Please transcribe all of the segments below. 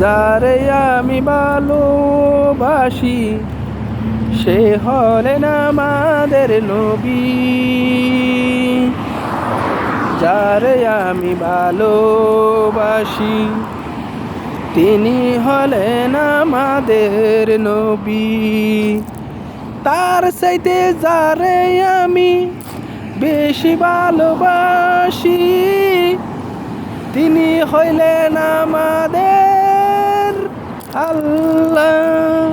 যারে আমি ভালোবাসি সে হলেন আমাদের নবী। যারে আমি ভালোবাসি তিনি হলেন আমাদের নবী। তার চাইতে যারে আমি বেশি ভালোবাসি তিনি হইলেন আমাদের আল্লাহ।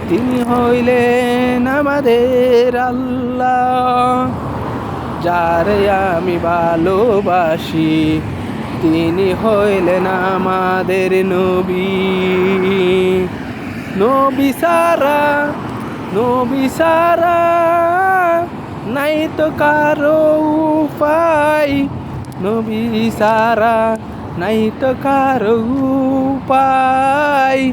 তিনি হইলেন আমাদের আল্লাহ। যারে আমি ভালোবাসি তিনি হইলেন আমাদের নবী। নবী সারা নাই তো কারো উপায়। নবী সারা নাই তো কারো উপায়।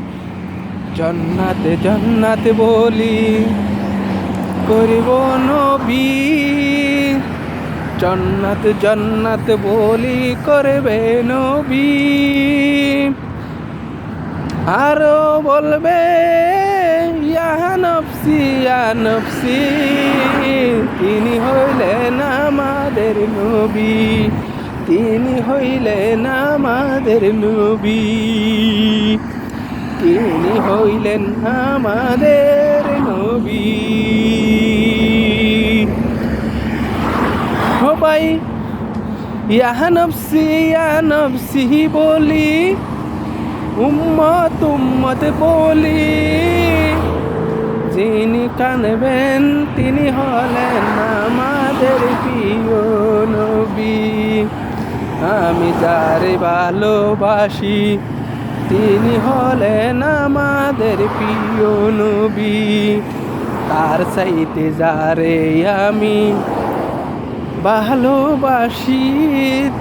জন্নাত বলি করিব নবী। জন্নাত বলি করবে নবী। আরো বলবে ইয়া নফসি তিনি হইলেন আমাদের নবী। তিনি হইলেন আমাদের নবী। তিনি হইলেন আমাদের নবী। সবাই ইয়া নফসি বলি উম্মত বলি। যিনি কানবেন তিনি হলেন আমাদের প্রিয় নবী। আমি যারে ভালোবাসি তিনি হলেন আমাদের প্রিয় নবী। তার চাইতে যারে আমি ভালোবাসি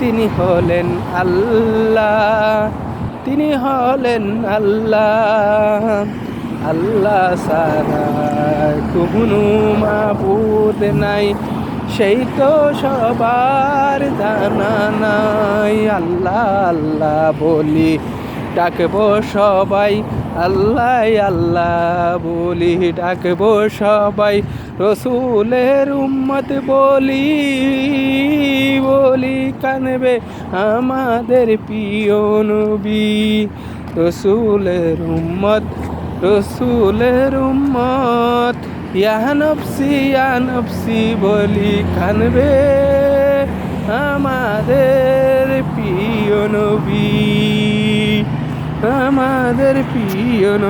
তিনি হলেন আল্লাহ। তিনি হলেন আল্লাহ। আল্লাহ ছাড়া কোনো মাবুদ নাই সেই তো সবার জানা নাই। আল্লাহ আল্লাহ বলি ডাকবো সবাই। আল্লাহ আল্লাহ বলি ডাকবো সবাই। রসুলের উম্মত বলি কানবে আমাদের প্রিয় নবী। রসুলের উম্মত ইয়া নফসি বলি কানবে আমাদের প্রিয় নবী। আমাদের প্রিয় নবী।